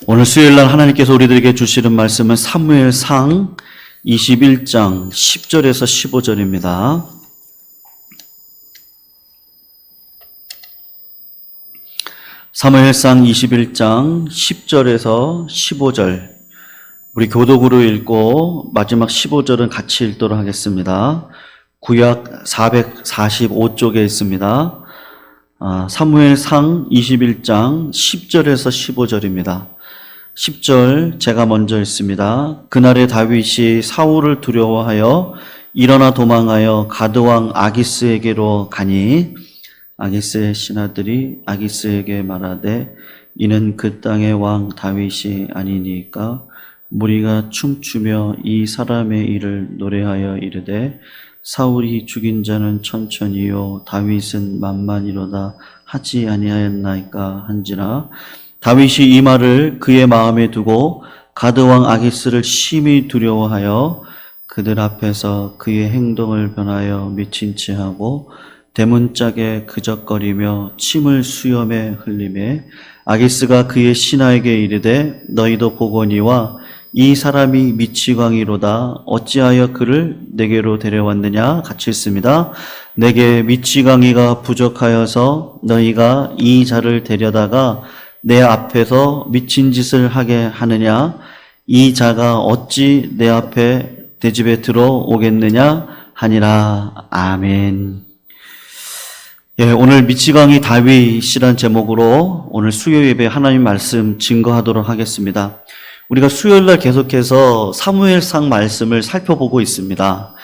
오늘 수요일날 하나님께서 우리들에게 주시는 말씀은 사무엘상 21장 10절에서 15절입니다. 사무엘상 21장 10절에서 15절, 우리 교독으로 읽고 마지막 15절은 같이 읽도록 하겠습니다. 구약 445쪽에 있습니다. 사무엘상 21장 10절에서 15절입니다. 10절 제가 먼저 읽습니다. 그날에 다윗이 사울을 두려워하여 일어나 도망하여 가드왕 아기스에게로 가니 아기스의 신하들이 아기스에게 말하되 이는 그 땅의 왕 다윗이 아니니까 무리가 춤추며 이 사람의 일을 노래하여 이르되 사울이 죽인 자는 천천히요 다윗은 만만이로다 하지 아니하였나이까 한지라. 다윗이 이 말을 그의 마음에 두고 가드왕 아기스를 심히 두려워하여 그들 앞에서 그의 행동을 변하여 미친 채 하고 대문짝에 그적거리며 침을 수염에 흘리매 아기스가 그의 신하에게 이르되 너희도 보거니와 이 사람이 미치광이로다 어찌하여 그를 내게로 데려왔느냐. 같이 읽습니다. 내게 미치광이가 부족하여서 너희가 이 자를 데려다가 내 앞에서 미친 짓을 하게 하느냐. 이 자가 어찌 내 앞에 내 집에 들어오겠느냐 하니라. 아멘. 오늘 미치광이 다윗이란 제목으로 오늘 수요 예배 하나님 말씀 증거하도록 하겠습니다. 우리가 수요일날 계속해서 사무엘상 말씀을 살펴보고 있습니다.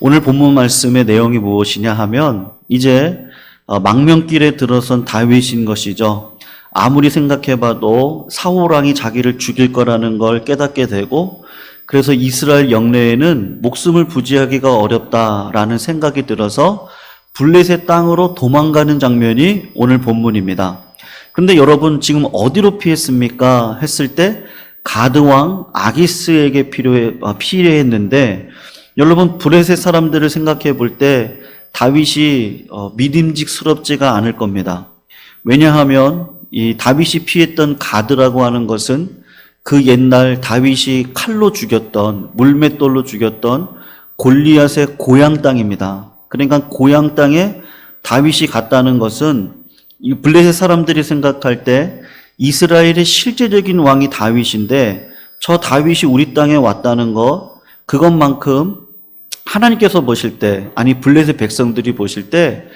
오늘 본문 말씀의 내용이 무엇이냐 하면 이제 망명길에 들어선 다윗인 것이죠. 아무리 생각해봐도 사울왕이 자기를 죽일 거라는 걸 깨닫게 되고 그래서 이스라엘 영내에는 목숨을 부지하기가 어렵다라는 생각이 들어서 블레셋 땅으로 도망가는 장면이 오늘 본문입니다. 그런데 여러분 지금 어디로 피했습니까? 했을 때 가드왕 아기스에게 피했는데 여러분 블레셋 사람들을 생각해 볼 때 다윗이 믿음직스럽지가 않을 겁니다. 왜냐하면 이 다윗이 피했던 가드라고 하는 것은 그 옛날 다윗이 칼로 죽였던 물맷돌로 죽였던 골리앗의 고향 땅입니다. 그러니까 고향 땅에 다윗이 갔다는 것은 이 블레셋 사람들이 생각할 때 이스라엘의 실제적인 왕이 다윗인데 저 다윗이 우리 땅에 왔다는 것, 그것만큼 하나님께서 보실 때, 아니 블레셋 백성들이 보실 때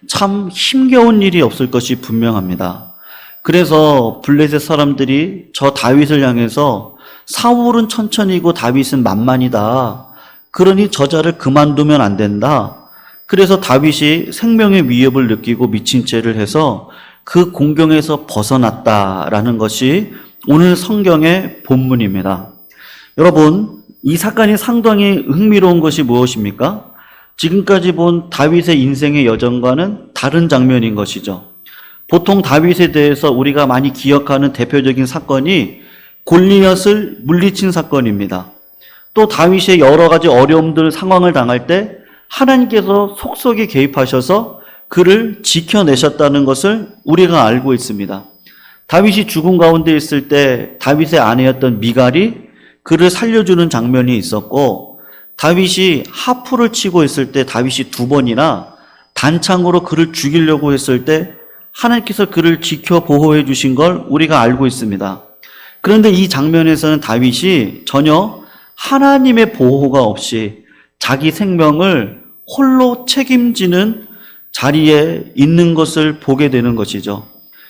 참 힘겨운 일이 없을 것이 분명합니다. 그래서 블레셋 사람들이 저 다윗을 향해서 사울은 천천히고 다윗은 만만이다. 그러니 저자를 그만두면 안 된다. 그래서 다윗이 생명의 위협을 느끼고 미친 채를 해서 그 공경에서 벗어났다라는 것이 오늘 성경의 본문입니다. 여러분, 이 사건이 상당히 흥미로운 것이 무엇입니까? 지금까지 본 다윗의 인생의 여정과는 다른 장면인 것이죠. 보통 다윗에 대해서 우리가 많이 기억하는 대표적인 사건이 골리앗을 물리친 사건입니다. 또 다윗의 여러 가지 어려움들, 상황을 당할 때 하나님께서 속속에 개입하셔서 그를 지켜내셨다는 것을 우리가 알고 있습니다. 다윗이 죽음 가운데 있을 때 다윗의 아내였던 미갈이 그를 살려주는 장면이 있었고, 다윗이 하프를 치고 있을 때 다윗이 2번이나 단창으로 그를 죽이려고 했을 때 하나님께서 그를 지켜 보호해 주신 걸 우리가 알고 있습니다. 그런데 이 장면에서는 다윗이 전혀 하나님의 보호가 없이 자기 생명을 홀로 책임지는 자리에 있는 것을 보게 되는 것이죠.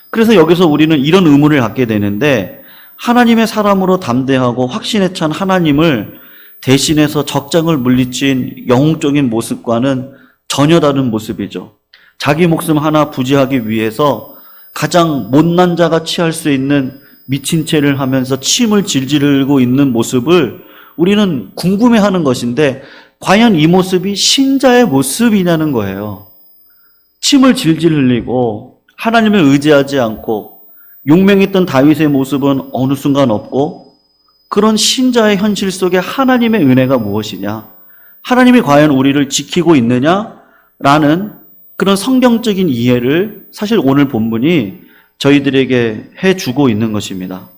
그래서 여기서 우리는 이런 의문을 갖게 되는데, 하나님의 사람으로 담대하고 확신에 찬 하나님을 대신해서 적장을 물리친 영웅적인 모습과는 전혀 다른 모습이죠. 자기 목숨 하나 부지하기 위해서 가장 못난 자가 취할 수 있는 미친 채를 하면서 침을 질질 흘리고 있는 모습을 우리는 궁금해하는 것인데, 과연 이 모습이 신자의 모습이냐는 거예요. 침을 질질 흘리고 하나님을 의지하지 않고 용맹했던 다윗의 모습은 어느 순간 없고, 그런 신자의 현실 속에 하나님의 은혜가 무엇이냐, 하나님이 과연 우리를 지키고 있느냐라는 그런 성경적인 이해를 사실 오늘 본문이 저희들에게 해주고 있는 것입니다.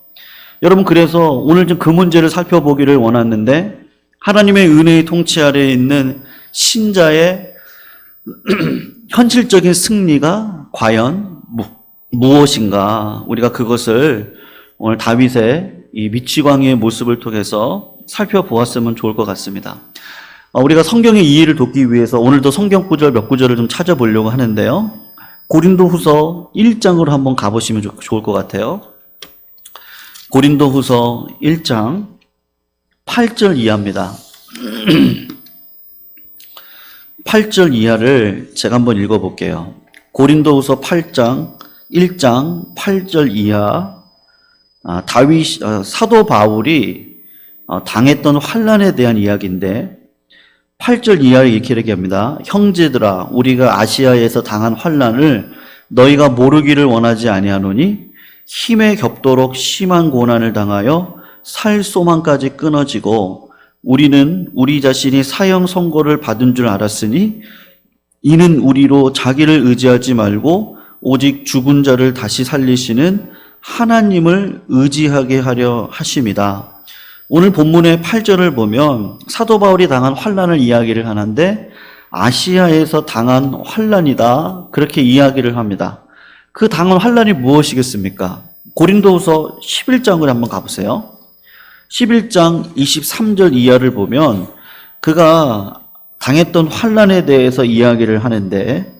여러분, 그래서 오늘 좀 그 문제를 살펴보기를 원하는데, 하나님의 은혜의 통치 아래에 있는 신자의 현실적인 승리가 과연 무엇인가? 우리가 그것을 오늘 다윗의 이 미치광이의 모습을 통해서 살펴보았으면 좋을 것 같습니다. 우리가 성경의 이해를 돕기 위해서 오늘도 성경 구절 몇 구절을 좀 찾아보려고 하는데요. 고린도후서 1장으로 한번 가보시면 좋을 것 같아요. 고린도후서 1장 8절 이하입니다. 8절 이하를 제가 한번 읽어볼게요. 고린도후서 1장 8절 이하. 사도 바울이 당했던 환난에 대한 이야기인데 8절 이하를 이렇게 얘기합니다. 형제들아, 우리가 아시아에서 당한 환난을 너희가 모르기를 원하지 아니하노니 힘에 겹도록 심한 고난을 당하여 살 소망까지 끊어지고 우리는 우리 자신이 사형 선고를 받은 줄 알았으니 이는 우리로 자기를 의지하지 말고 오직 죽은 자를 다시 살리시는 하나님을 의지하게 하려 하심이다. 오늘 본문의 8절을 보면 사도 바울이 당한 환난을 이야기를 하는데 아시아에서 당한 환난이다, 그렇게 이야기를 합니다. 그 당한 환난이 무엇이겠습니까? 고린도후서 11장을 한번 가보세요. 11장 23절 이하를 보면 그가 당했던 환난에 대해서 이야기를 하는데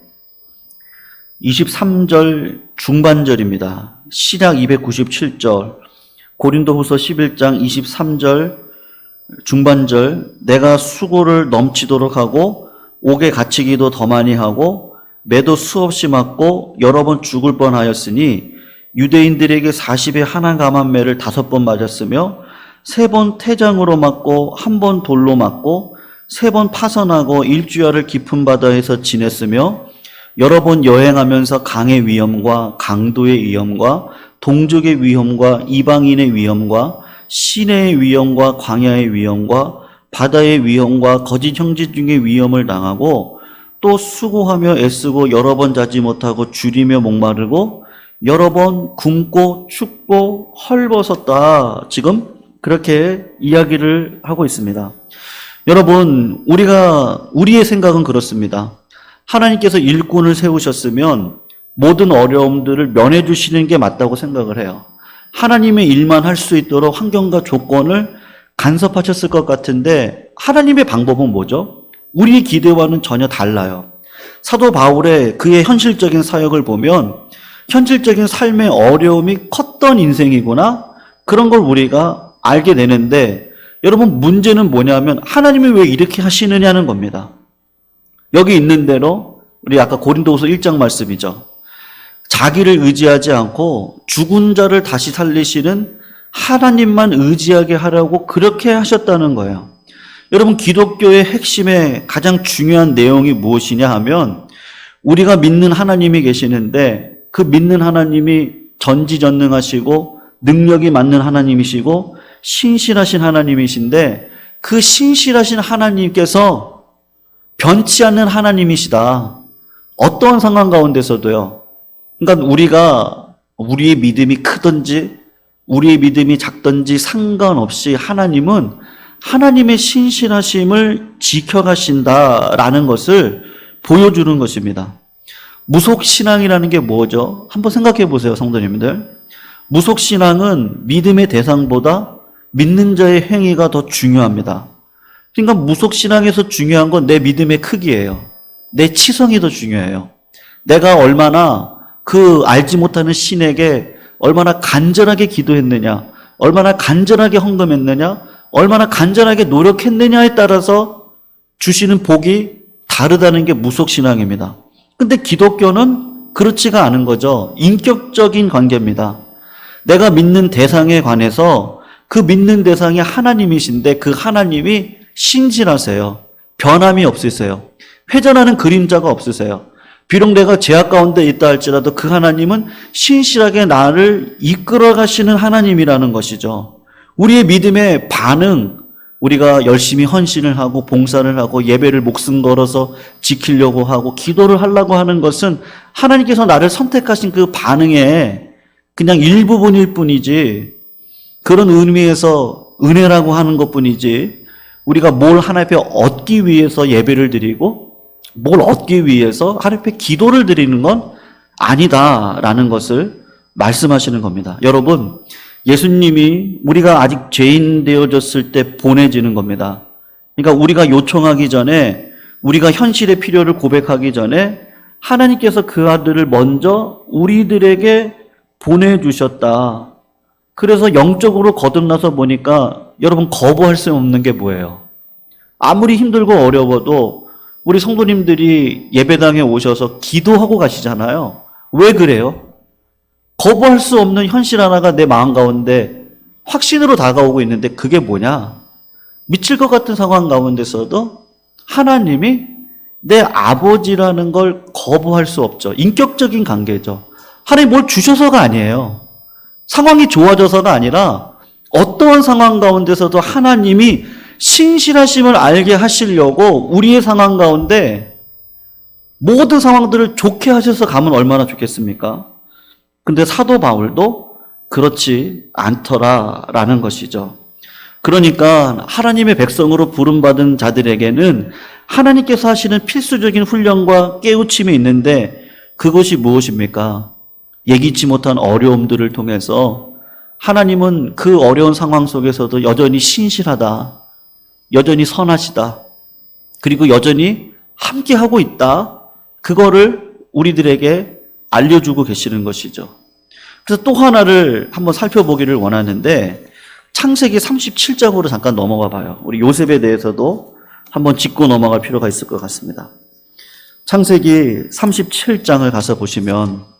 23절 중반절입니다. 시락 297절, 고린도후서 11장 23절 중반절, 내가 수고를 넘치도록 하고 옥에 갇히기도 더 많이 하고 매도 수없이 맞고 여러 번 죽을 뻔하였으니 유대인들에게 40의 하나 감한매를 5번 맞았으며 3번 태장으로 맞고 1번 돌로 맞고 3번 파선하고 일주야를 깊은 바다에서 지냈으며 여러 번 여행하면서 강의 위험과 강도의 위험과 동족의 위험과 이방인의 위험과 시내의 위험과 광야의 위험과 바다의 위험과 거짓 형제 중의 위험을 당하고 또 수고하며 애쓰고 여러 번 자지 못하고 줄이며 목마르고 여러 번 굶고 춥고 헐벗었다. 지금 그렇게 이야기를 하고 있습니다. 여러분, 우리의 생각은 그렇습니다. 하나님께서 일꾼을 세우셨으면 모든 어려움들을 면해 주시는 게 맞다고 생각을 해요. 하나님의 일만 할 수 있도록 환경과 조건을 간섭하셨을 것 같은데 하나님의 방법은 뭐죠? 우리의 기대와는 전혀 달라요. 사도 바울의 그의 현실적인 사역을 보면 현실적인 삶의 어려움이 컸던 인생이구나, 그런 걸 우리가 알게 되는데, 여러분, 문제는 뭐냐면 하나님이 왜 이렇게 하시느냐는 겁니다. 여기 있는 대로 우리 아까 고린도후서 1장 말씀이죠. 자기를 의지하지 않고 죽은 자를 다시 살리시는 하나님만 의지하게 하라고 그렇게 하셨다는 거예요. 여러분, 기독교의 핵심의 가장 중요한 내용이 무엇이냐 하면 우리가 믿는 하나님이 계시는데 그 믿는 하나님이 전지전능하시고 능력이 많은 하나님이시고 신실하신 하나님이신데 그 신실하신 하나님께서 변치 않는 하나님이시다. 어떠한 상황 가운데서도요. 그러니까 우리의 믿음이 크든지 우리의 믿음이 작든지 상관없이 하나님은 하나님의 신실하심을 지켜가신다라는 것을 보여주는 것입니다. 무속신앙이라는 게 뭐죠? 한번 생각해 보세요, 성도님들. 무속신앙은 믿음의 대상보다 믿는 자의 행위가 더 중요합니다. 그러니까 무속신앙에서 중요한 건 내 믿음의 크기예요. 내 치성이 더 중요해요. 내가 얼마나 그 알지 못하는 신에게 얼마나 간절하게 기도했느냐, 얼마나 간절하게 헌금했느냐, 얼마나 간절하게 노력했느냐에 따라서 주시는 복이 다르다는 게 무속신앙입니다. 근데 기독교는 그렇지가 않은 거죠. 인격적인 관계입니다. 내가 믿는 대상에 관해서 그 믿는 대상이 하나님이신데 그 하나님이 신실하세요. 변함이 없으세요. 회전하는 그림자가 없으세요. 비록 내가 죄악 가운데 있다 할지라도 그 하나님은 신실하게 나를 이끌어 가시는 하나님이라는 것이죠. 우리의 믿음의 반응, 우리가 열심히 헌신을 하고 봉사를 하고 예배를 목숨 걸어서 지키려고 하고 기도를 하려고 하는 것은 하나님께서 나를 선택하신 그 반응의 그냥 일부분일 뿐이지 그런 의미에서 은혜라고 하는 것뿐이지 우리가 뭘 하나님 앞에 얻기 위해서 예배를 드리고 뭘 얻기 위해서 하나님 앞에 기도를 드리는 건 아니다라는 것을 말씀하시는 겁니다. 여러분, 예수님이 우리가 아직 죄인 되어졌을 때 보내지는 겁니다. 그러니까 우리가 요청하기 전에, 우리가 현실의 필요를 고백하기 전에 하나님께서 그 아들을 먼저 우리들에게 보내주셨다. 그래서 영적으로 거듭나서 보니까 여러분 거부할 수 없는 게 뭐예요? 아무리 힘들고 어려워도 우리 성도님들이 예배당에 오셔서 기도하고 가시잖아요. 왜 그래요? 거부할 수 없는 현실 하나가 내 마음 가운데 확신으로 다가오고 있는데 그게 뭐냐? 미칠 것 같은 상황 가운데서도 하나님이 내 아버지라는 걸 거부할 수 없죠. 인격적인 관계죠. 하나님 뭘 주셔서가 아니에요. 상황이 좋아져서가 아니라 어떠한 상황 가운데서도 하나님이 신실하심을 알게 하시려고 우리의 상황 가운데 모든 상황들을 좋게 하셔서 가면 얼마나 좋겠습니까? 근데 사도 바울도 그렇지 않더라라는 것이죠. 그러니까 하나님의 백성으로 부름받은 자들에게는 하나님께서 하시는 필수적인 훈련과 깨우침이 있는데 그것이 무엇입니까? 예기치 못한 어려움들을 통해서 하나님은 그 어려운 상황 속에서도 여전히 신실하다, 여전히 선하시다, 그리고 여전히 함께하고 있다. 그거를 우리들에게 알려주고 계시는 것이죠. 그래서 또 하나를 한번 살펴보기를 원하는데 창세기 37장으로 잠깐 넘어가 봐요. 우리 요셉에 대해서도 한번 짚고 넘어갈 필요가 있을 것 같습니다. 창세기 37장을 가서 보시면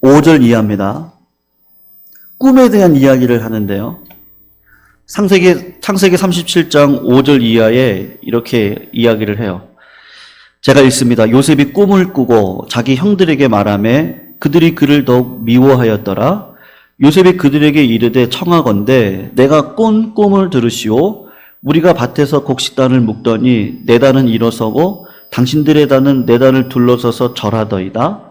(5절) 이하입니다. 꿈에 대한 이야기를 하는데요. 창세기 37장 5절 이하에 이렇게 이야기를 해요. 제가 읽습니다. 요셉이 꿈을 꾸고 자기 형들에게 말하매 그들이 그를 더욱 미워하였더라. 요셉이 그들에게 이르되 청하건대 내가 꾼 꿈을 들으시오. 우리가 밭에서 곡식단을 묶더니 내 단은 일어서고 당신들의 단은 내 단을 둘러서서 절하더이다.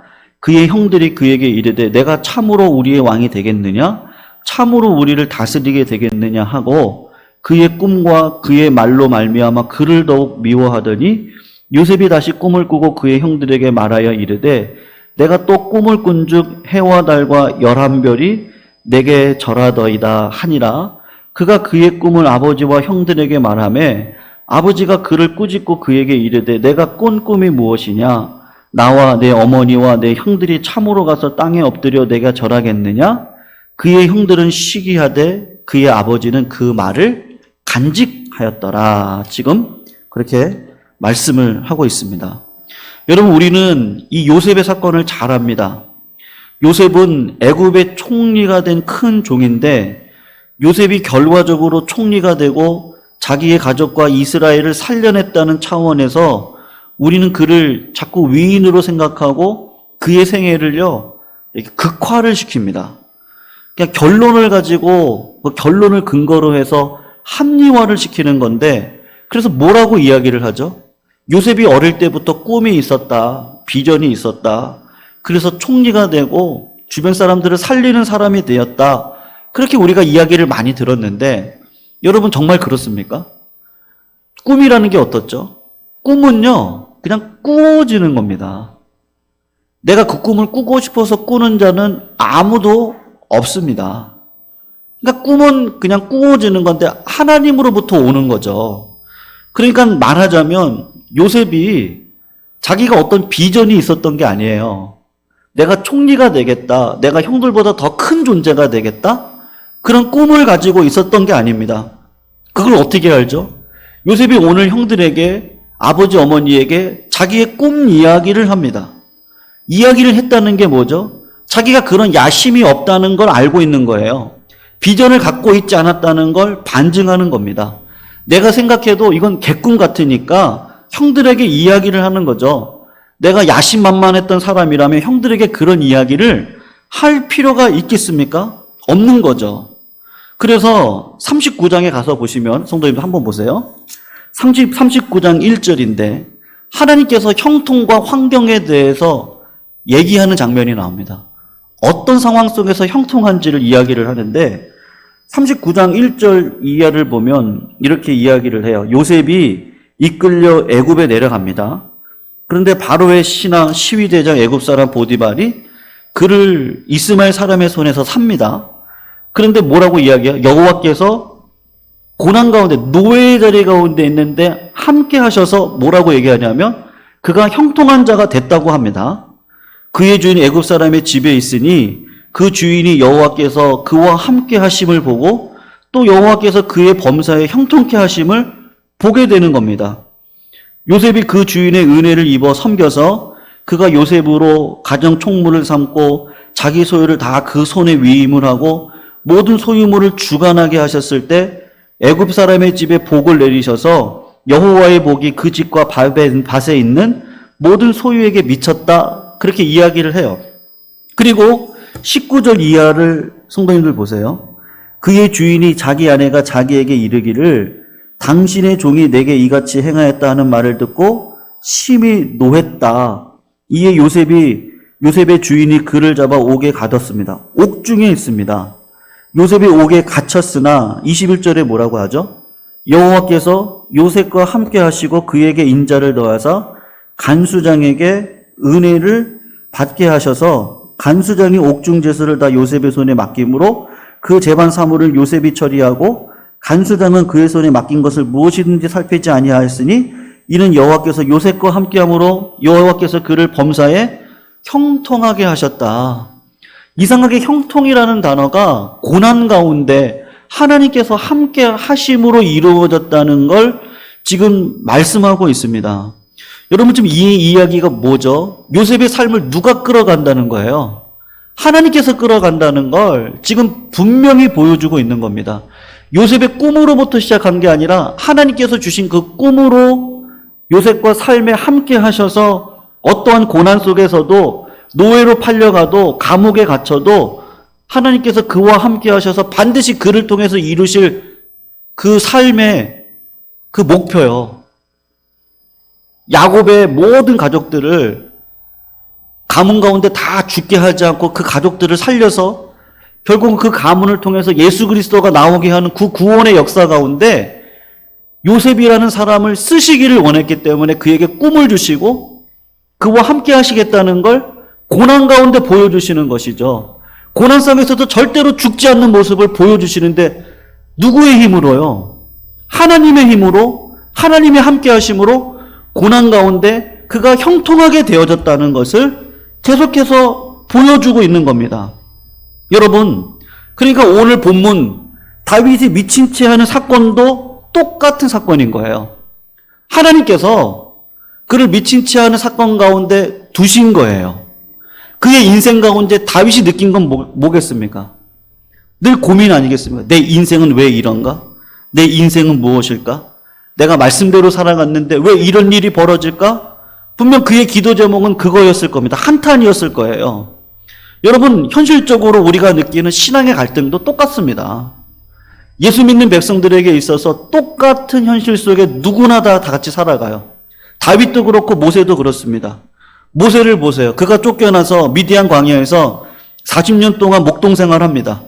그의 형들이 그에게 이르되 내가 참으로 우리의 왕이 되겠느냐? 참으로 우리를 다스리게 되겠느냐 하고 그의 꿈과 그의 말로 말미암아 그를 더욱 미워하더니 요셉이 다시 꿈을 꾸고 그의 형들에게 말하여 이르되 내가 또 꿈을 꾼즉 해와 달과 11별이 내게 절하더이다 하니라. 그가 그의 꿈을 아버지와 형들에게 말하매 아버지가 그를 꾸짖고 그에게 이르되 내가 꾼 꿈이 무엇이냐? 나와 내 어머니와 내 형들이 참으로 가서 땅에 엎드려 내가 절하겠느냐? 그의 형들은 시기하되 그의 아버지는 그 말을 간직하였더라. 지금 그렇게 말씀을 하고 있습니다. 여러분, 우리는 이 요셉의 사건을 잘 압니다. 요셉은 애굽의 총리가 된 큰 종인데 요셉이 결과적으로 총리가 되고 자기의 가족과 이스라엘을 살려냈다는 차원에서 우리는 그를 자꾸 위인으로 생각하고 그의 생애를요 극화를 시킵니다. 그냥 결론을 가지고 그 결론을 근거로 해서 합리화를 시키는 건데 그래서 뭐라고 이야기를 하죠? 요셉이 어릴 때부터 꿈이 있었다, 비전이 있었다. 그래서 총리가 되고 주변 사람들을 살리는 사람이 되었다. 그렇게 우리가 이야기를 많이 들었는데 여러분 정말 그렇습니까? 꿈이라는 게 어떻죠? 꿈은요 그냥 꾸어지는 겁니다. 내가 그 꿈을 꾸고 싶어서 꾸는 자는 아무도 없습니다. 그러니까 꿈은 그냥 꾸어지는 건데 하나님으로부터 오는 거죠. 그러니까 말하자면 요셉이 자기가 어떤 비전이 있었던 게 아니에요. 내가 총리가 되겠다, 내가 형들보다 더 큰 존재가 되겠다, 그런 꿈을 가지고 있었던 게 아닙니다. 그걸 어떻게 알죠? 요셉이 오늘 형들에게, 아버지 어머니에게 자기의 꿈 이야기를 합니다. 이야기를 했다는 게 뭐죠? 자기가 그런 야심이 없다는 걸 알고 있는 거예요. 비전을 갖고 있지 않았다는 걸 반증하는 겁니다. 내가 생각해도 이건 개꿈 같으니까 형들에게 이야기를 하는 거죠. 내가 야심만만했던 사람이라면 형들에게 그런 이야기를 할 필요가 있겠습니까? 없는 거죠. 그래서 39장에 가서 보시면 성도님들 한번 보세요. 39장 1절인데 하나님께서 형통과 환경에 대해서 얘기하는 장면이 나옵니다. 어떤 상황 속에서 형통한지를 이야기를 하는데 39장 1절 이하를 보면 이렇게 이야기를 해요. 요셉이 이끌려 애굽에 내려갑니다. 그런데 바로의 신하 시위대장 애굽 사람 보디발이 그를 이스마엘 사람의 손에서 삽니다. 그런데 뭐라고 이야기해요? 여호와께서 고난 가운데 노예의 자리 가운데 있는데 함께 하셔서 뭐라고 얘기하냐면 그가 형통한 자가 됐다고 합니다. 그의 주인 애굽 사람의 집에 있으니 그 주인이 여호와께서 그와 함께 하심을 보고 또 여호와께서 그의 범사에 형통케 하심을 보게 되는 겁니다. 요셉이 그 주인의 은혜를 입어 섬겨서 그가 요셉으로 가정 총무를 삼고 자기 소유를 다 그 손에 위임을 하고 모든 소유물을 주관하게 하셨을 때 애굽 사람의 집에 복을 내리셔서 여호와의 복이 그 집과 밭에 있는 모든 소유에게 미쳤다. 그렇게 이야기를 해요. 그리고 19절 이하를 성도님들 보세요. 그의 주인이 자기 아내가 자기에게 이르기를 당신의 종이 내게 이같이 행하였다 하는 말을 듣고 심히 노했다. 이에 요셉의 주인이 그를 잡아 옥에 가뒀습니다. 옥중에 있습니다. 요셉이 옥에 갇혔으나 21절에 뭐라고 하죠? 여호와께서 요셉과 함께 하시고 그에게 인자를 더하사 간수장에게 은혜를 받게 하셔서 간수장이 옥중 제수를 다 요셉의 손에 맡김으로 그 재반 사물을 요셉이 처리하고 간수장은 그의 손에 맡긴 것을 무엇이든지 살피지 아니하였으니 이는 여호와께서 요셉과 함께함으로 여호와께서 그를 범사에 형통하게 하셨다. 이상하게 형통이라는 단어가 고난 가운데 하나님께서 함께 하심으로 이루어졌다는 걸 지금 말씀하고 있습니다. 여러분 지금 이 이야기가 뭐죠? 요셉의 삶을 누가 끌어간다는 거예요? 하나님께서 끌어간다는 걸 지금 분명히 보여주고 있는 겁니다. 요셉의 꿈으로부터 시작한 게 아니라 하나님께서 주신 그 꿈으로 요셉과 삶에 함께 하셔서 어떠한 고난 속에서도 노예로 팔려가도 감옥에 갇혀도 하나님께서 그와 함께 하셔서 반드시 그를 통해서 이루실 그 삶의 그 목표요. 야곱의 모든 가족들을 가문 가운데 다 죽게 하지 않고 그 가족들을 살려서 결국 그 가문을 통해서 예수 그리스도가 나오게 하는 그 구원의 역사 가운데 요셉이라는 사람을 쓰시기를 원했기 때문에 그에게 꿈을 주시고 그와 함께 하시겠다는 걸 고난 가운데 보여주시는 것이죠. 고난 속에서도 절대로 죽지 않는 모습을 보여주시는데 누구의 힘으로요? 하나님의 힘으로, 하나님의 함께 하심으로 고난 가운데 그가 형통하게 되어졌다는 것을 계속해서 보여주고 있는 겁니다. 여러분, 그러니까 오늘 본문 다윗이 미친 채 하는 사건도 똑같은 사건인 거예요. 하나님께서 그를 미친 채 하는 사건 가운데 두신 거예요. 그의 인생 가운데 다윗이 느낀 건 뭐겠습니까? 늘 고민 아니겠습니까? 내 인생은 왜 이런가? 내 인생은 무엇일까? 내가 말씀대로 살아갔는데 왜 이런 일이 벌어질까? 분명 그의 기도 제목은 그거였을 겁니다. 한탄이었을 거예요. 여러분, 현실적으로 우리가 느끼는 신앙의 갈등도 똑같습니다. 예수 믿는 백성들에게 있어서 똑같은 현실 속에 누구나 다 같이 살아가요. 다윗도 그렇고 모세도 그렇습니다. 모세를 보세요. 그가 쫓겨나서 미디안 광야에서 40년 동안 목동 생활합니다.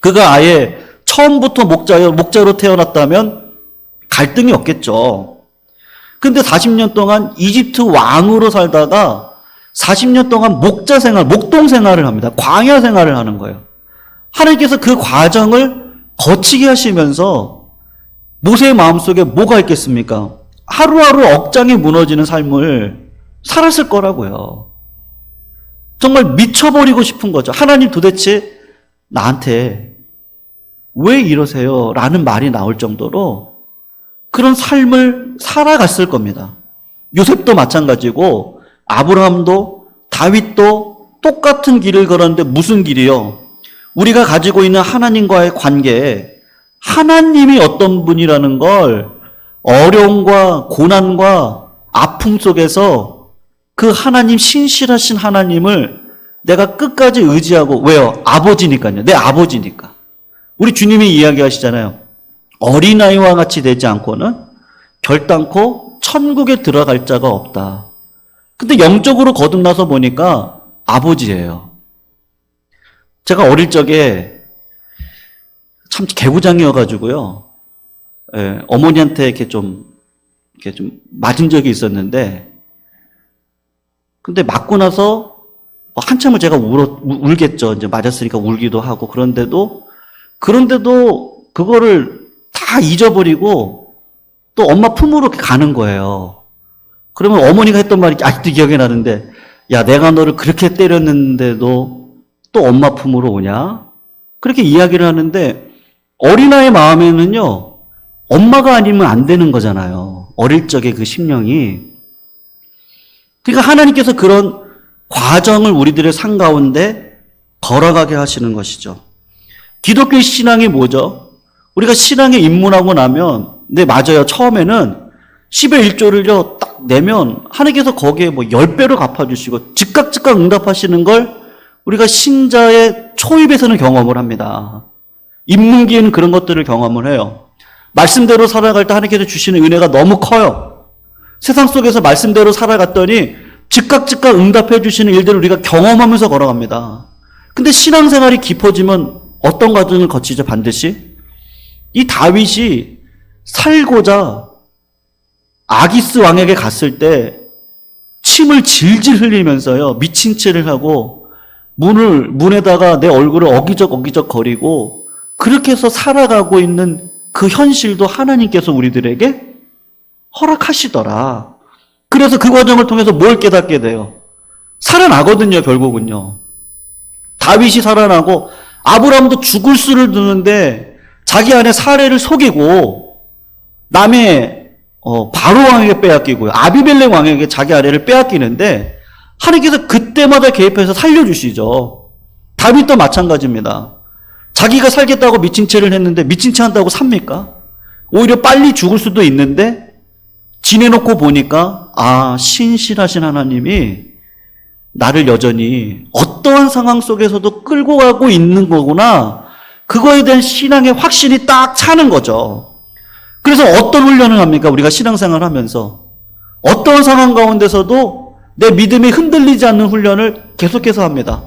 그가 아예 처음부터 목자로 태어났다면 갈등이 없겠죠. 근데 40년 동안 이집트 왕으로 살다가 40년 동안 목자 생활, 목동 생활을 합니다. 광야 생활을 하는 거예요. 하나님께서 그 과정을 거치게 하시면서 모세의 마음속에 뭐가 있겠습니까? 하루하루 억장이 무너지는 삶을 살았을 거라고요. 정말 미쳐버리고 싶은 거죠. 하나님 도대체 나한테 왜 이러세요? 라는 말이 나올 정도로 그런 삶을 살아갔을 겁니다. 요셉도 마찬가지고 아브라함도 다윗도 똑같은 길을 걸었는데 무슨 길이요? 우리가 가지고 있는 하나님과의 관계에 하나님이 어떤 분이라는 걸 어려움과 고난과 아픔 속에서 그 하나님, 신실하신 하나님을 내가 끝까지 의지하고, 왜요? 아버지니까요. 내 아버지니까. 우리 주님이 이야기하시잖아요. 어린아이와 같이 되지 않고는 결단코 천국에 들어갈 자가 없다. 근데 영적으로 거듭나서 보니까 아버지예요. 제가 어릴 적에 참 개구장이어가지고요. 예, 어머니한테 이렇게 좀 맞은 적이 있었는데, 근데 맞고 나서 한참을 제가 울겠죠. 이제 맞았으니까 울기도 하고, 그런데도 그거를 다 잊어버리고 또 엄마 품으로 이렇게 가는 거예요. 그러면 어머니가 했던 말이 아직도 기억이 나는데, 야, 내가 너를 그렇게 때렸는데도 또 엄마 품으로 오냐? 그렇게 이야기를 하는데, 어린아이의 마음에는요, 엄마가 아니면 안 되는 거잖아요. 어릴 적의 그 심령이. 그러니까 하나님께서 그런 과정을 우리들의 삶 가운데 걸어가게 하시는 것이죠. 기독교의 신앙이 뭐죠? 우리가 신앙에 입문하고 나면, 네, 맞아요. 처음에는 10의 1조를요, 딱 내면 하나님께서 거기에 10배로 갚아주시고 즉각 응답하시는 걸 우리가 신자의 초입에서는 경험을 합니다. 입문기에는 그런 것들을 경험을 해요. 말씀대로 살아갈 때 하나님께서 주시는 은혜가 너무 커요. 세상 속에서 말씀대로 살아갔더니 즉각 응답해 주시는 일들을 우리가 경험하면서 걸어갑니다. 근데 신앙생활이 깊어지면 어떤 과정을 거치죠, 반드시? 이 다윗이 살고자 아기스 왕에게 갔을 때 침을 질질 흘리면서요, 미친 채를 하고 문에다가 내 얼굴을 어기적 거리고 그렇게 해서 살아가고 있는 그 현실도 하나님께서 우리들에게 허락하시더라. 그래서 그 과정을 통해서 뭘 깨닫게 돼요? 살아나거든요, 결국은요. 다윗이 살아나고 아브라함도 죽을 수를 두는데 자기 안에 사례를 속이고 남의 바로 왕에게 빼앗기고요. 아비멜렉 왕에게 자기 아내를 빼앗기는데 하나님께서 그때마다 개입해서 살려주시죠. 다윗도 마찬가지입니다. 자기가 살겠다고 미친 채를 했는데 미친 채 한다고 삽니까? 오히려 빨리 죽을 수도 있는데 지내놓고 보니까 신실하신 하나님이 나를 여전히 어떠한 상황 속에서도 끌고 가고 있는 거구나. 그거에 대한 신앙의 확신이 딱 차는 거죠. 그래서 어떤 훈련을 합니까? 우리가 신앙생활을 하면서 어떤 상황 가운데서도 내 믿음이 흔들리지 않는 훈련을 계속해서 합니다.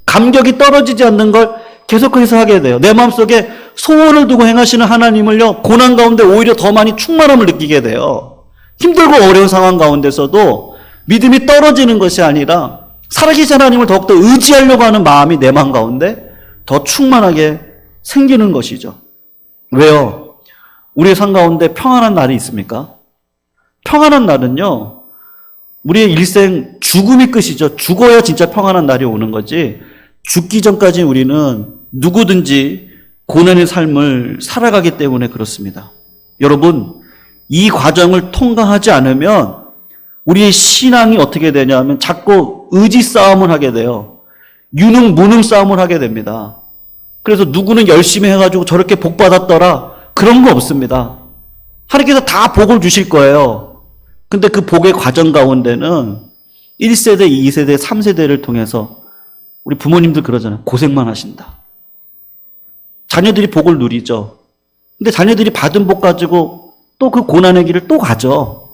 감격이 떨어지지 않는 걸 계속해서 하게 돼요. 내 마음속에 소원을 두고 행하시는 하나님을요, 고난 가운데 오히려 더 많이 충만함을 느끼게 돼요. 힘들고 어려운 상황 가운데서도 믿음이 떨어지는 것이 아니라 살아계신 하나님을 더욱더 의지하려고 하는 마음이 내 마음 가운데 더 충만하게 생기는 것이죠. 왜요? 우리의 삶 가운데 평안한 날이 있습니까? 평안한 날은요, 우리의 일생 죽음이 끝이죠. 죽어야 진짜 평안한 날이 오는 거지. 죽기 전까지 우리는 누구든지 고난의 삶을 살아가기 때문에 그렇습니다. 여러분, 이 과정을 통과하지 않으면 우리의 신앙이 어떻게 되냐면 자꾸 의지 싸움을 하게 돼요. 유능, 무능 싸움을 하게 됩니다. 그래서 누구는 열심히 해가지고 저렇게 복 받았더라. 그런 거 없습니다. 하나님께서 다 복을 주실 거예요. 근데 그 복의 과정 가운데는 1세대, 2세대, 3세대를 통해서 우리 부모님들 그러잖아요. 고생만 하신다. 자녀들이 복을 누리죠. 근데 자녀들이 받은 복 가지고 또 그 고난의 길을 또 가죠.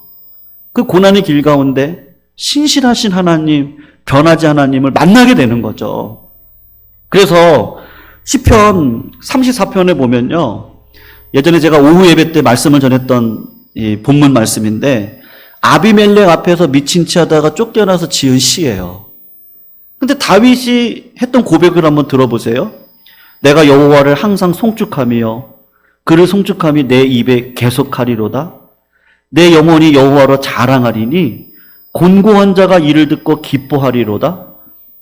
그 고난의 길 가운데 신실하신 하나님, 변하지 하나님을 만나게 되는 거죠. 그래서 시편 34편에 보면요. 예전에 제가 오후 예배 때 말씀을 전했던 이 본문 말씀인데 아비멜렉 앞에서 미친 채 하다가 쫓겨나서 지은 시예요. 근데 다윗이 했던 고백을 한번 들어보세요. 내가 여호와를 항상 송축하며 그를 송축함이 내 입에 계속하리로다. 내 영혼이 여호와로 자랑하리니 곤고한 자가 이를 듣고 기뻐하리로다.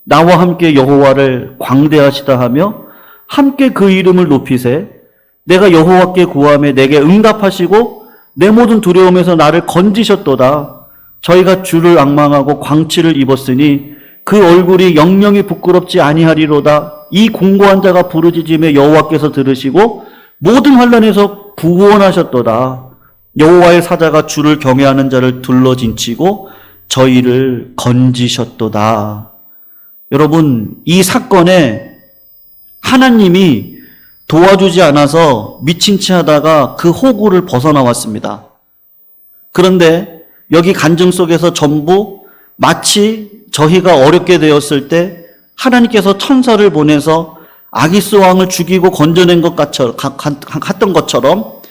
나와 함께 여호와를 광대하시다 하며 함께 그 이름을 높이세. 내가 여호와께 구하며 내게 응답하시고 내 모든 두려움에서 나를 건지셨도다. 저희가 주를 앙망하고 광치를 입었으니 그 얼굴이 영영이 부끄럽지 아니하리로다. 이 공고한 자가 부르짖음에 여호와께서 들으시고 모든 환난에서 구원하셨도다. 여호와의 사자가 주를 경외하는 자를 둘러진치고 저희를 건지셨도다. 여러분, 이 사건에 하나님이 도와주지 않아서 미친 채 하다가 그 호구를 벗어나왔습니다. 그런데 여기 간증 속에서 전부 마치 저희가 어렵게 되었을 때 하나님께서 천사를 보내서 아기스 왕을 죽이고 건져낸 같던 것처럼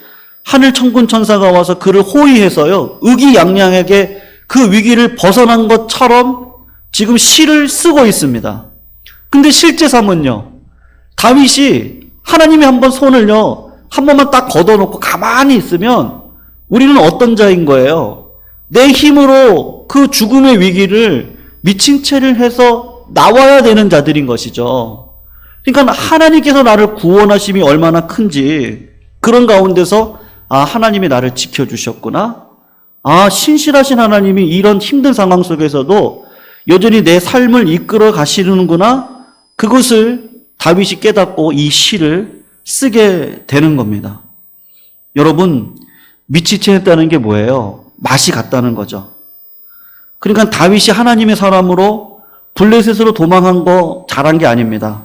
하늘 천군 천사가 와서 그를 호위해서요, 의기양양하게 그 위기를 벗어난 것처럼 지금 시를 쓰고 있습니다. 근데 실제 삶은요, 다윗이 하나님이 한번 손을요, 한 번만 딱 걷어놓고 가만히 있으면 우리는 어떤 자인 거예요? 내 힘으로 그 죽음의 위기를 미친 채를 해서 나와야 되는 자들인 것이죠. 그러니까 하나님께서 나를 구원하심이 얼마나 큰지, 그런 가운데서 하나님이 나를 지켜주셨구나. 신실하신 하나님이 이런 힘든 상황 속에서도 여전히 내 삶을 이끌어 가시는구나. 그것을 다윗이 깨닫고 이 시를 쓰게 되는 겁니다. 여러분, 미치체했다는 게 뭐예요? 맛이 갔다는 거죠. 그러니까 다윗이 하나님의 사람으로 블레셋으로 도망한 거 잘한 게 아닙니다.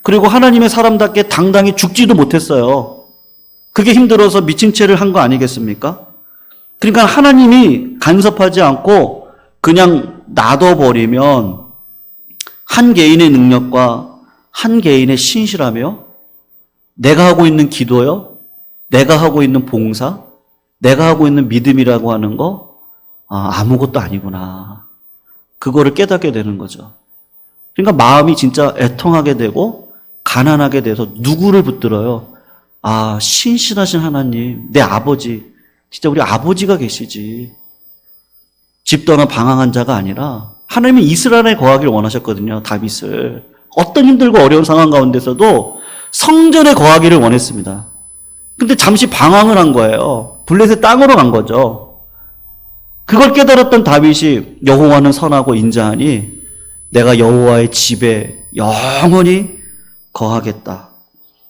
그리고 하나님의 사람답게 당당히 죽지도 못했어요. 그게 힘들어서 미친 채를 한 거 아니겠습니까? 그러니까 하나님이 간섭하지 않고 그냥 놔둬버리면 한 개인의 능력과 한 개인의 신실하며 내가 하고 있는 기도요, 내가 하고 있는 봉사, 내가 하고 있는 믿음이라고 하는 거 아무것도 아니구나. 그거를 깨닫게 되는 거죠. 그러니까 마음이 진짜 애통하게 되고 가난하게 돼서 누구를 붙들어요? 신실하신 하나님, 내 아버지, 진짜 우리 아버지가 계시지. 집 떠나 방황한 자가 아니라 하나님이 이스라엘에 거하기를 원하셨거든요, 다윗을. 어떤 힘들고 어려운 상황 가운데서도 성전에 거하기를 원했습니다. 근데 잠시 방황을 한 거예요. 블레셋 땅으로 간 거죠. 그걸 깨달았던 다윗이 여호와는 선하고 인자하니 내가 여호와의 집에 영원히 거하겠다.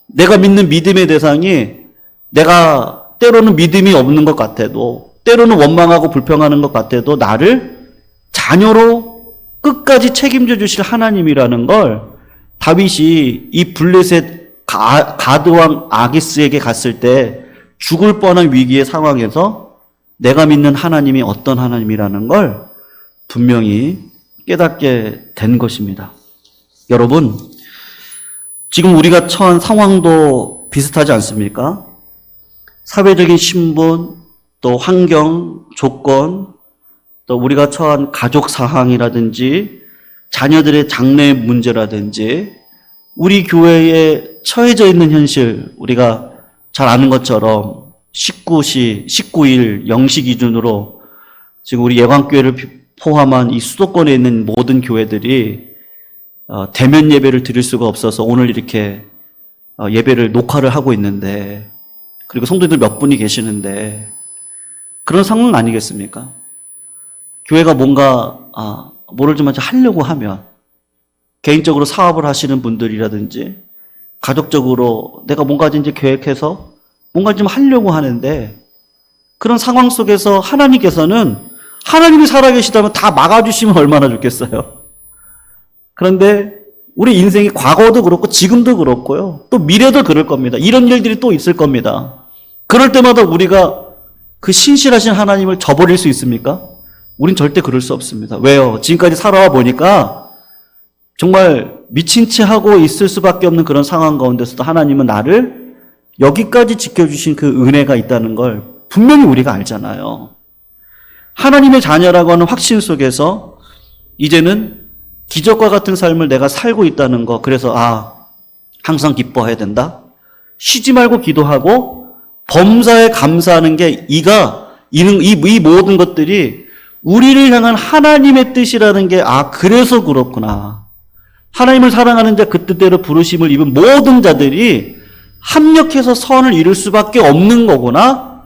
내가 믿는 믿음의 대상이 내가 때로는 믿음이 없는 것 같아도, 때로는 원망하고 불평하는 것 같아도 나를 자녀로 끝까지 책임져 주실 하나님이라는 걸 다윗이 이 블레셋 가드왕 아기스에게 갔을 때 죽을 뻔한 위기의 상황에서 내가 믿는 하나님이 어떤 하나님이라는 걸 분명히 깨닫게 된 것입니다. 여러분, 지금 우리가 처한 상황도 비슷하지 않습니까? 사회적인 신분, 또 환경, 조건, 또 우리가 처한 가족 사항이라든지 자녀들의 장래 문제라든지 우리 교회에 처해져 있는 현실, 우리가 잘 아는 것처럼 19일 0시 기준으로 지금 우리 예방교회를 포함한 이 수도권에 있는 모든 교회들이 대면 예배를 드릴 수가 없어서 오늘 이렇게 예배를 녹화를 하고 있는데, 그리고 성도들 몇 분이 계시는데 그런 상황 아니겠습니까? 교회가 뭔가 뭐를 좀 하려고 하면 개인적으로 사업을 하시는 분들이라든지 가족적으로 내가 뭔가 이제 계획해서 뭔가 좀 하려고 하는데 그런 상황 속에서 하나님께서는 하나님이 살아계시다면 다 막아주시면 얼마나 좋겠어요. 그런데 우리 인생이 과거도 그렇고 지금도 그렇고요, 또 미래도 그럴 겁니다. 이런 일들이 또 있을 겁니다. 그럴 때마다 우리가 그 신실하신 하나님을 저버릴 수 있습니까? 우린 절대 그럴 수 없습니다. 왜요? 지금까지 살아와 보니까 정말 미친 채 하고 있을 수밖에 없는 그런 상황 가운데서도 하나님은 나를 여기까지 지켜주신 그 은혜가 있다는 걸 분명히 우리가 알잖아요. 하나님의 자녀라고 하는 확신 속에서 이제는 기적과 같은 삶을 내가 살고 있다는 거, 그래서 항상 기뻐해야 된다. 쉬지 말고 기도하고 범사에 감사하는 게 이 모든 것들이 우리를 향한 하나님의 뜻이라는 게 그래서 그렇구나. 하나님을 사랑하는 자, 그 뜻대로 부르심을 입은 모든 자들이 합력해서 선을 이룰 수밖에 없는 거구나.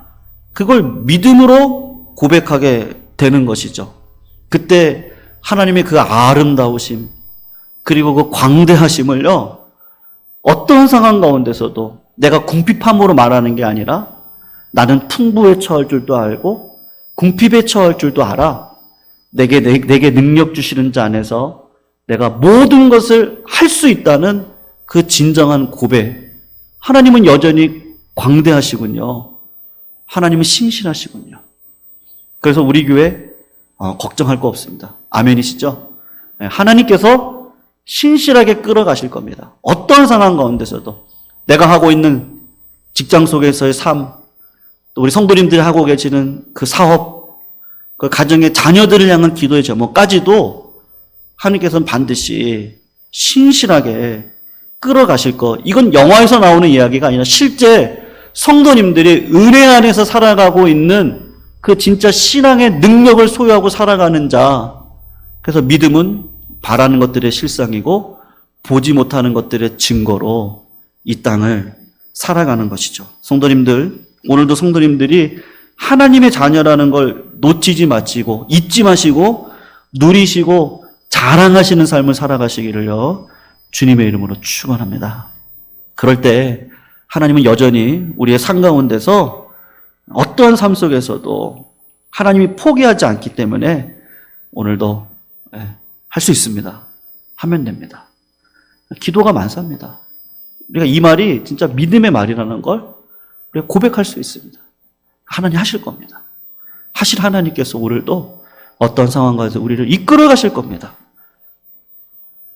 그걸 믿음으로 고백하게 되는 것이죠. 그때 하나님의 그 아름다우심, 그리고 그 광대하심을요, 어떤 상황 가운데서도 내가 궁핍함으로 말하는 게 아니라 나는 풍부에 처할 줄도 알고 궁핍에 처할 줄도 알아. 내게 능력 주시는 자 안에서 내가 모든 것을 할 수 있다는 그 진정한 고백. 하나님은 여전히 광대하시군요. 하나님은 신실하시군요. 그래서 우리 교회 걱정할 거 없습니다. 아멘이시죠? 네, 하나님께서 신실하게 끌어가실 겁니다. 어떤 상황 가운데서도 내가 하고 있는 직장 속에서의 삶, 또 우리 성도님들이 하고 계시는 그 사업, 그 가정의 자녀들을 향한 기도의 제목까지도 하나님께서는 반드시 신실하게 끌어가실 것. 이건 영화에서 나오는 이야기가 아니라 실제 성도님들이 은혜 안에서 살아가고 있는 그 진짜 신앙의 능력을 소유하고 살아가는 자. 그래서 믿음은 바라는 것들의 실상이고 보지 못하는 것들의 증거로 이 땅을 살아가는 것이죠. 성도님들, 오늘도 성도님들이 하나님의 자녀라는 걸 놓치지 마시고 잊지 마시고 누리시고 자랑하시는 삶을 살아가시기를요. 주님의 이름으로 축원합니다. 그럴 때 하나님은 여전히 우리의 삶 가운데서 어떠한 삶 속에서도 하나님이 포기하지 않기 때문에 오늘도 할 수 있습니다. 하면 됩니다. 기도가 만사입니다. 우리가 이 말이 진짜 믿음의 말이라는 걸 우리가 고백할 수 있습니다. 하나님 하실 겁니다. 하실 하나님께서 오늘도 어떤 상황 가운데 우리를 이끌어 가실 겁니다.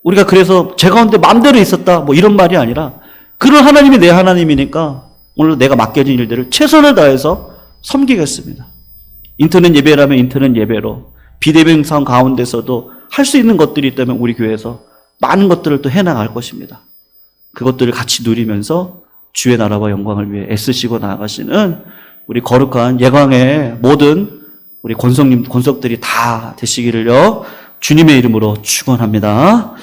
우리가 그래서 제 가운데 마음대로 있었다 뭐 이런 말이 아니라 그런 하나님이 내 하나님이니까 오늘 내가 맡겨진 일들을 최선을 다해서 섬기겠습니다. 인터넷 예배라면 인터넷 예배로 비대면 상황 가운데서도 할 수 있는 것들이 있다면 우리 교회에서 많은 것들을 또 해나갈 것입니다. 그것들을 같이 누리면서 주의 나라와 영광을 위해 애쓰시고 나아가시는 우리 거룩한 예광의 모든 우리 권석들이 다 되시기를요. 주님의 이름으로 축원합니다.